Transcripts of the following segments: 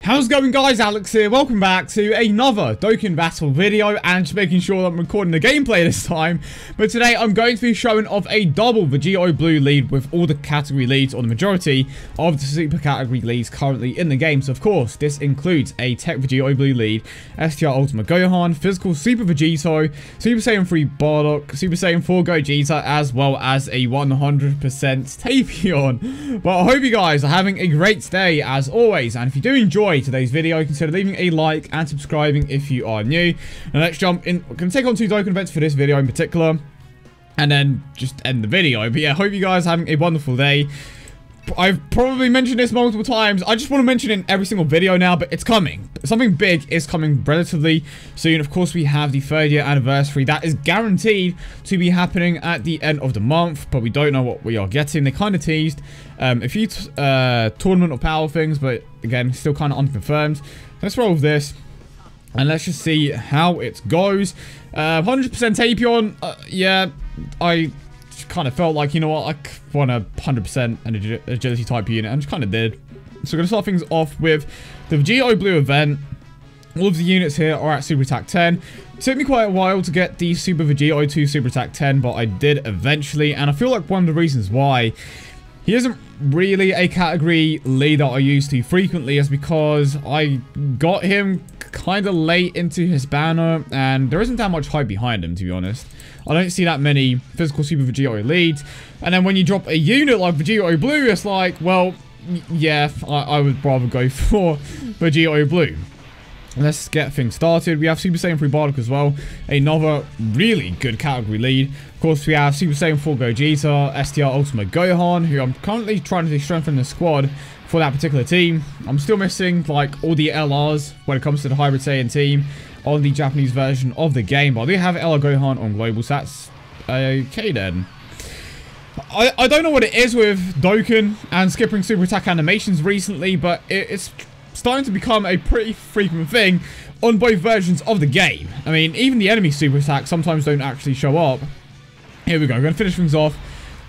How's it going, guys? Alex here. Welcome back to another Dokkan battle video, and just making sure that I'm recording the gameplay this time. But today I'm going to be showing off a double Vegito Blue lead with all the category leads, or the majority of the super category leads currently in the game. So of course this includes a TEQ Vegito Blue lead, STR Ultimate Gohan, Physical Super Vegito, Super Saiyan 3 Bardock, Super Saiyan 4 Gogeta, as well as a 100% Tapion. But I hope you guys are having a great day as always, and if you do enjoy today's video, consider leaving a like and subscribing if you are new. Now let's jump in. We're going to take on two Dokkan events for this video in particular, and then just end the video. But yeah, hope you guys are having a wonderful day. I've probably mentioned this multiple times. I just want to mention it in every single video now, but it's coming. Something big is coming relatively soon. Of course, we have the 3rd year anniversary. That is guaranteed to be happening at the end of the month, but we don't know what we are getting. They kind of teased a few tournament of power things, but again, still kind of unconfirmed. Let's roll with this, and let's just see how it goes. 100% Tapion. Yeah, I kind of felt like, you know what, I want a 100% an agility type unit, and just kind of did. So we're going to start things off with the Vegito Blue event. All of the units here are at Super Attack 10. It took me quite a while to get the Super Vegito to Super Attack 10, but I did eventually, and I feel like one of the reasons why he isn't really a category lead that I use too frequently is because I got him kind of late into his banner, and there isn't that much hype behind him, to be honest. I don't see that many physical Super Vegito leads, and then when you drop a unit like Vegito Blue, it's like, well, yeah, I would rather go for Vegito Blue. Let's get things started. We have Super Saiyan 3 Bardock as well, another really good category lead. Of course, we have Super Saiyan 4 Gogeta, STR Ultimate Gohan, who I'm currently trying to strengthen the squad for that particular team. I'm still missing like all the LRs when it comes to the Hybrid Saiyan team on the Japanese version of the game, but I do have LR Gohan on global, so that's okay then. I don't know what it is with Dokkan and skipping super attack animations recently, but it's starting to become a pretty frequent thing on both versions of the game. I mean, even the enemy super attacks sometimes don't actually show up. Here we go. We're going to finish things off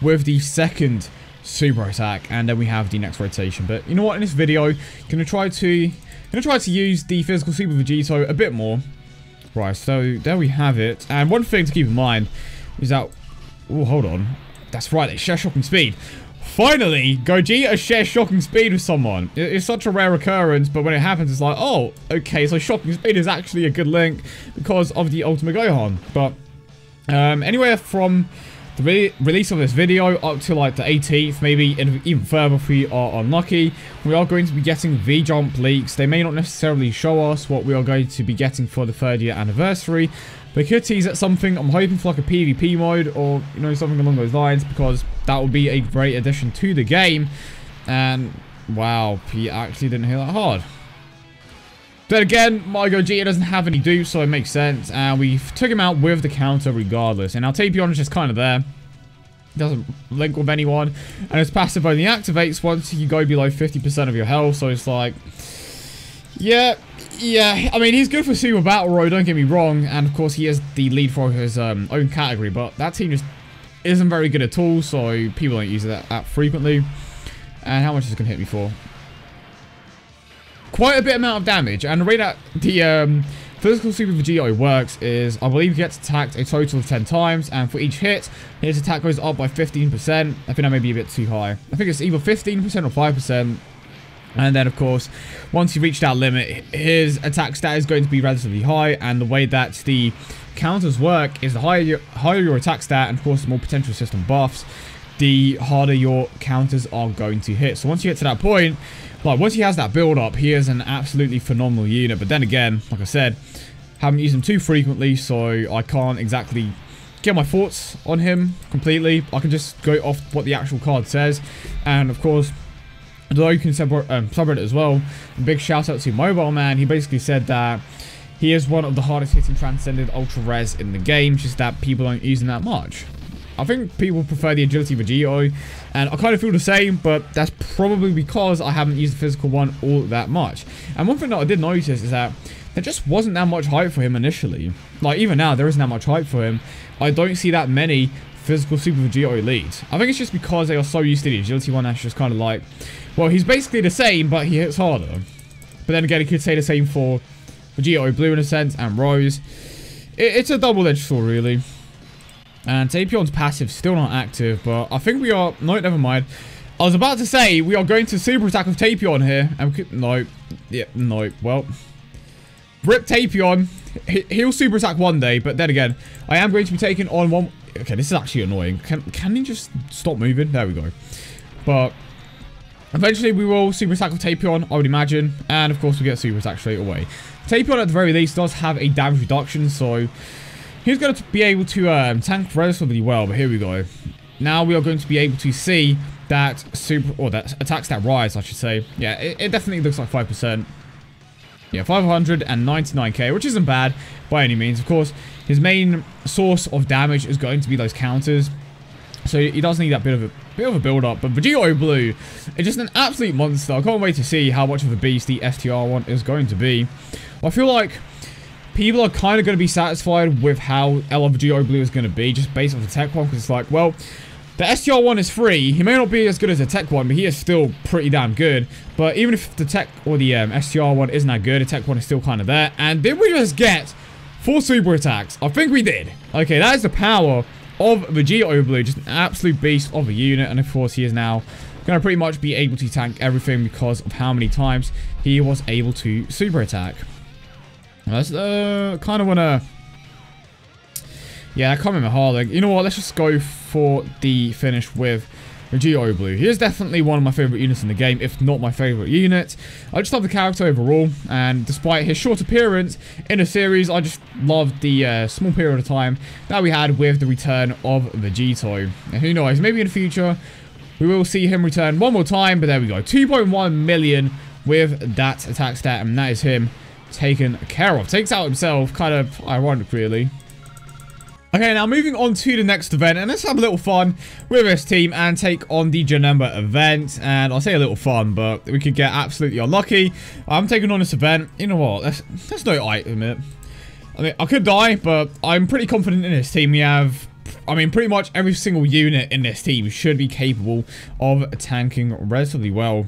with the second super attack, and then we have the next rotation. But you know what? In this video, I'm going to try to use the physical Super Vegito a bit more. Right, so there we have it. And one thing to keep in mind is that... Oh, hold on. That's right, they share shocking speed. Finally, Gogeta shares shocking speed with someone. It's such a rare occurrence, but when it happens, it's like, oh, okay, so shocking speed is actually a good link because of the Ultimate Gohan. But anywhere from the release of this video up to like the 18th, maybe even further if we are unlucky, we are going to be getting V-Jump leaks. They may not necessarily show us what we are going to be getting for the 3rd year anniversary. They could tease at something. I'm hoping for like a PvP mode, or you know, something along those lines, because that would be a great addition to the game. And wow, he actually didn't hit that hard. Then again, my Gogeta doesn't have any dupes, so it makes sense. And we took him out with the counter regardless. And now Tapion is just kind of there. Doesn't link with anyone. And his passive only activates once you go below 50% of your health. So it's like, yeah. I mean, he's good for Super Battle Road, don't get me wrong. And of course, he is the lead for his own category. But that team just isn't very good at all. So people don't use it that frequently. And how much is it going to hit me for? Quite a bit amount of damage, and the way that the physical Super Vegito works is, I believe he gets attacked a total of 10 times, and for each hit, his attack goes up by 15%. I think that may be a bit too high. I think it's either 15% or 5%. And then, of course, once you reach that limit, his attack stat is going to be relatively high, and the way that the counters work is the higher your attack stat, and of course, the more potential system buffs, the harder your counters are going to hit. So once you get to that point, like once he has that build up, he is an absolutely phenomenal unit. But then again, like I said, haven't used him too frequently, so I can't exactly get my thoughts on him completely. I can just go off what the actual card says. And of course, although you can subreddit as well, a big shout out to Mobile Man. He basically said that he is one of the hardest hitting transcended ultra rares in the game, just that people don't use him that much. I think people prefer the agility Vegito, and I kind of feel the same, but that's probably because I haven't used the physical one all that much. And one thing that I did notice is that there just wasn't that much hype for him initially. Like, even now, there isn't that much hype for him. I don't see that many physical Super Vegito leads. I think it's just because they are so used to the agility one, that's just kind of like, well, he's basically the same, but he hits harder. But then again, you could say the same for Vegito Blue in a sense, and Rose. It's a double-edged sword, really. And Tapion's passive still not active, but I think we are... No, never mind. I was about to say, we are going to super attack with Tapion here. And no. Yeah, no. Well. Rip Tapion. He'll super attack one day, but then again, I am going to be taking on one... Okay, this is actually annoying. Can he just stop moving? There we go. But eventually we will super attack with Tapion, I would imagine. And of course we get super attack straight away. Tapion at the very least does have a damage reduction, so he's going to be able to tank relatively well. But here we go. Now we are going to be able to see that that attack stat rise, I should say. Yeah, it definitely looks like 5%. Yeah, 599k, which isn't bad by any means. Of course, his main source of damage is going to be those counters, so he does need that bit of a build-up. But Vegito Blue is just an absolute monster. I can't wait to see how much of a beast the STR one is going to be. I feel like people are kind of going to be satisfied with how LR Vegito Blue is going to be, just based on the tech one, because it's like, well, the STR one is free. He may not be as good as the tech one, but he is still pretty damn good. But even if the tech or the STR one isn't that good, the tech one is still kind of there. And did we just get 4 super attacks? I think we did. Okay, that is the power of Vegito Blue. Just an absolute beast of a unit. And of course, he is now going to pretty much be able to tank everything because of how many times he was able to super attack. Let's kind of want to... Yeah, I can't remember hard. You know what? Let's just go for the finish with Vegito Blue. He is definitely one of my favorite units in the game, if not my favorite unit. I just love the character overall, and despite his short appearance in a series, I just love the small period of time that we had with the return of Vegito. And who knows, maybe in the future, we will see him return one more time, but there we go. 2.1 million with that attack stat, and that is him taken care of. Takes out himself, kind of ironic, really. Okay, now moving on to the next event, and let's have a little fun with this team and take on the Janemba event. And I'll say a little fun, but we could get absolutely unlucky. I'm taking on this event. You know what? Let's no item it. I mean, I could die, but I'm pretty confident in this team. We have, I mean, pretty much every single unit in this team should be capable of tanking relatively well.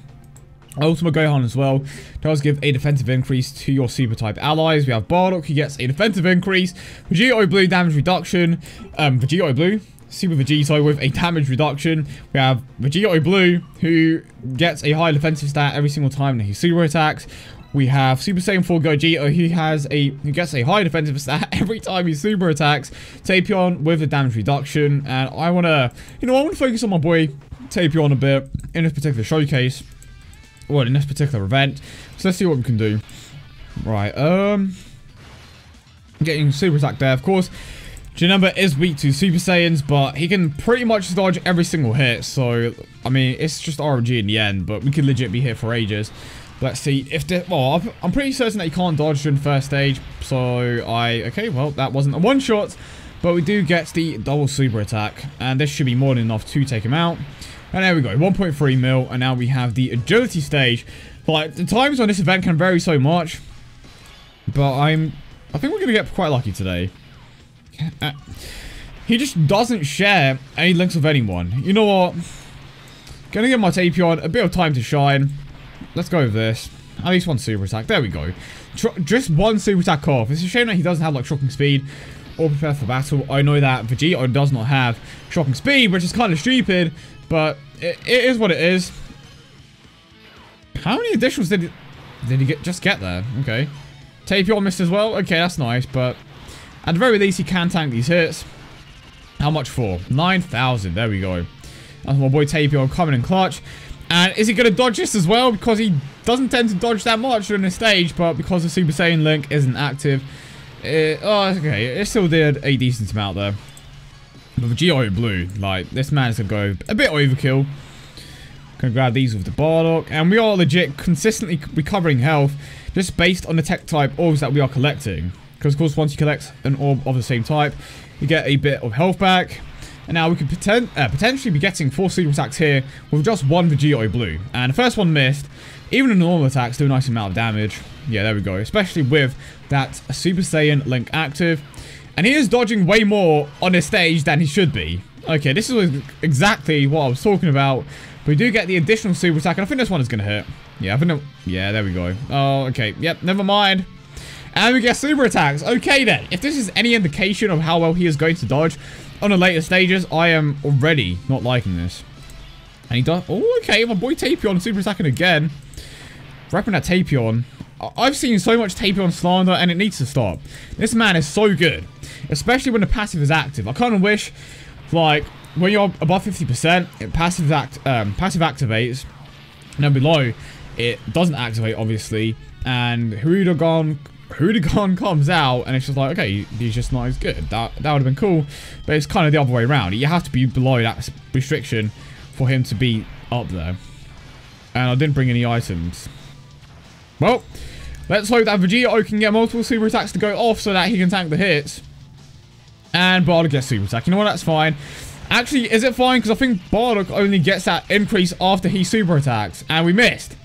Ultimate Gohan as well does give a defensive increase to your super type allies. We have Bardock, who gets a defensive increase. Vegito Blue damage reduction. Vegito Blue, Super Vegito with a damage reduction. We have Vegito Blue, who gets a high defensive stat every single time that he super attacks. We have Super Saiyan 4 Gogeta, who gets a high defensive stat every time he super attacks. Tapion with a damage reduction. And I want to, I want to focus on my boy Tapion a bit in this particular showcase. Well, in this particular event. So let's see what we can do. Right, getting super attack there. Of course, Janemba is weak to Super Saiyans, but he can pretty much dodge every single hit. So, I mean, it's just RNG in the end, but we could legit be here for ages. Let's see if well, I'm pretty certain that he can't dodge during the first stage. So, okay, well, that wasn't a one-shot. But we do get the double super attack. And this should be more than enough to take him out. And there we go, 1.3 mil, and now we have the agility stage. Like, the times on this event can vary so much, but I think we're gonna get quite lucky today. He just doesn't share any links with anyone. You know what? Gonna give my Tapion a bit of time to shine. Let's go with this. At least one super attack. There we go. Just one super attack off. It's a shame that he doesn't have like shocking speed or prepare for battle. I know that Vegito does not have shocking speed, which is kind of stupid. But it is what it is. How many additionals did he just get there? Okay. Tapion missed as well. Okay, that's nice. But at the very least, he can tank these hits. How much for? 9,000. There we go. That's my boy Tapion coming in clutch. And is he going to dodge this as well? Because he doesn't tend to dodge that much during this stage. But because the Super Saiyan link isn't active. Okay. It still did a decent amount there. But Vegito Blue, like, this man's gonna go a bit overkill. Gonna grab these with the Bardock. And we are legit consistently recovering health just based on the tech type orbs that we are collecting. Because, of course, once you collect an orb of the same type, you get a bit of health back. And now we could potentially be getting 4 super attacks here with just one Vegito Blue. And the first one missed. Even the normal attacks do a nice amount of damage. Yeah, there we go. Especially with that Super Saiyan link active. And he is dodging way more on this stage than he should be. Okay, this is exactly what I was talking about. But we do get the additional super attack, and I think this one is going to hit. Yeah, I think... Yeah, there we go. Oh, okay. Yep, never mind. And we get super attacks. Okay, then. If this is any indication of how well he is going to dodge on the later stages, I am already not liking this. And he does... Oh, okay. My boy Tapion super attacking again. Wrapping that Tapion. I've seen so much Tapion slander, and it needs to stop. This man is so good. Especially when the passive is active. I kind of wish, like, when you're above 50%, it passive activates. And then below, it doesn't activate, obviously. And Hooligan comes out, and it's just like, okay, he's just not as good. That would have been cool. But it's kind of the other way around. You have to be below that restriction for him to be up there. And I didn't bring any items. Well, let's hope that Vegito can get multiple super attacks to go off so that he can tank the hits. And Bardock gets super attack. You know what? That's fine. Actually, is it fine? Because I think Bardock only gets that increase after he super attacks. And we missed.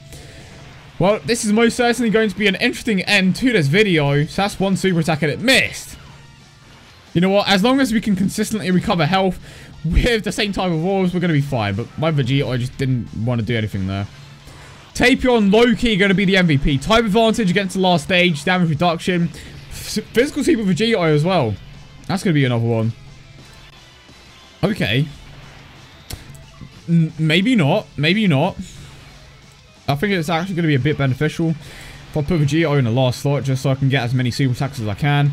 Well, this is most certainly going to be an interesting end to this video. So that's one super attack and it missed. You know what? As long as we can consistently recover health with the same type of orbs, we're going to be fine. But my Vegito just didn't want to do anything there. Tapion, low-key, going to be the MVP. Type advantage against the last stage. Damage reduction. Physical Super Vegito as well. That's going to be another one. Okay. Maybe not. Maybe not. I think it's actually going to be a bit beneficial if I put Vegito in the last slot just so I can get as many super attacks as I can.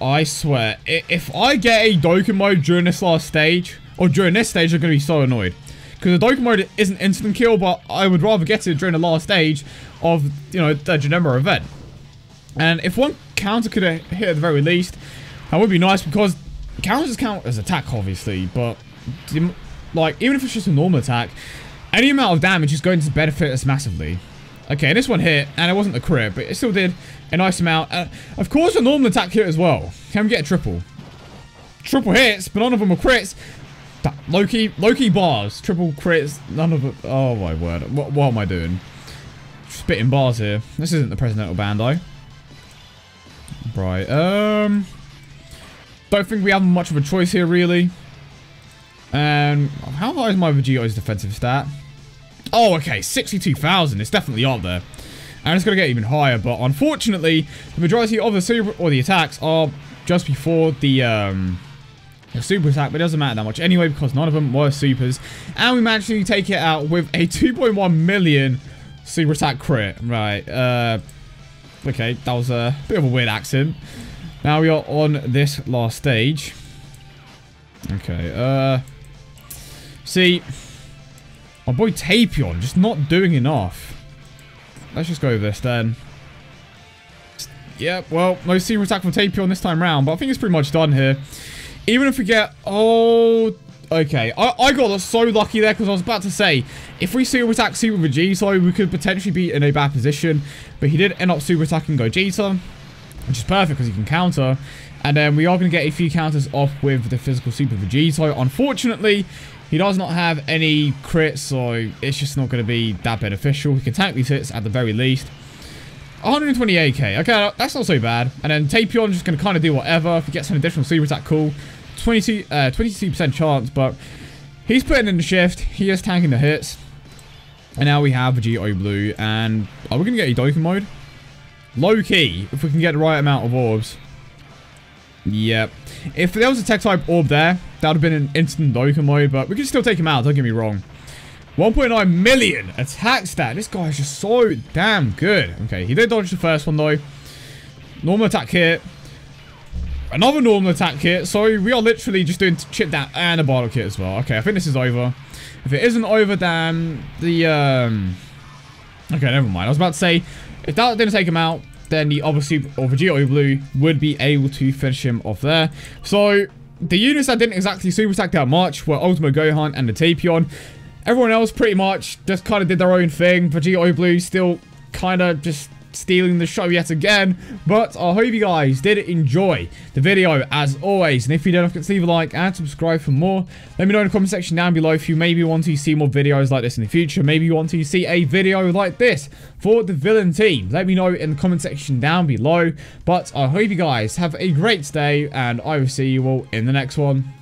I swear, if I get a Dokkan mode during this last stage, or during this stage, I'm going to be so annoyed. Because the Dokkan mode isn't instant kill, but I would rather get it during the last stage of, you know, the Janemba event. And if one counter could hit at the very least, that would be nice because counters count as attack, obviously. But, like, even if it's just a normal attack, any amount of damage is going to benefit us massively. Okay, this one hit, and it wasn't a crit, but it still did a nice amount. Of course, a normal attack hit as well. Can we get a triple? Triple hits, but none of them were crits. Low-key bars. Triple crits. None of it. Oh, my word. What am I doing? Spitting bars here. This isn't the Presidential Bando. Right. Don't think we have much of a choice here, really. And how high is my Vegito's defensive stat? Oh, okay. 62,000. It's definitely up there. And it's going to get even higher. But unfortunately, the majority of the super or the attacks are just before the super attack, but it doesn't matter that much anyway because none of them were supers. And we managed to take it out with a 2.1 million super attack crit. Right. Okay, that was a bit of a weird accent. Now we are on this last stage. Okay, see, my boy Tapion just not doing enough. Let's just go with this then. Yep, well, no super attack from Tapion this time round, but I think it's pretty much done here. Even if we get... Oh, okay. I got so lucky there because I was about to say, if we super attack Super Vegito, we could potentially be in a bad position. But he did end up super attacking Gogeta, which is perfect because he can counter. And then we are going to get a few counters off with the physical Super Vegito. Unfortunately, he does not have any crits, so it's just not going to be that beneficial. He can tank these hits at the very least. 128k. Okay, that's not so bad. And then Tapion just going to kind of do whatever. If he gets an additional super attack, cool. 22% chance, but he's putting in the shift. He is tanking the hits. And now we have Vegito Blue. And are we going to get a Dokkan mode? Low key, if we can get the right amount of orbs. Yep. If there was a tech type orb there, that would have been an instant Dokkan mode, but we can still take him out, don't get me wrong. 1.9 million attack stat. This guy is just so damn good. Okay, he did dodge the first one though. Normal attack hit. Another normal attack hit. So we are literally just doing chip down and a Bardock hit as well. Okay, I think this is over. If it isn't over, then the okay, never mind. I was about to say, if that didn't take him out, then the other Super or Vegito Blue would be able to finish him off there. So the units that didn't exactly super attack that much were Ultimate Gohan and the Tapion. Everyone else pretty much just kind of did their own thing. Vegito Blue still kind of just stealing the show yet again. But I hope you guys did enjoy the video as always. And if you did, don't forget to leave a like and subscribe for more. Let me know in the comment section down below if you maybe want to see more videos like this in the future. Maybe you want to see a video like this for the villain team. Let me know in the comment section down below. But I hope you guys have a great day and I will see you all in the next one.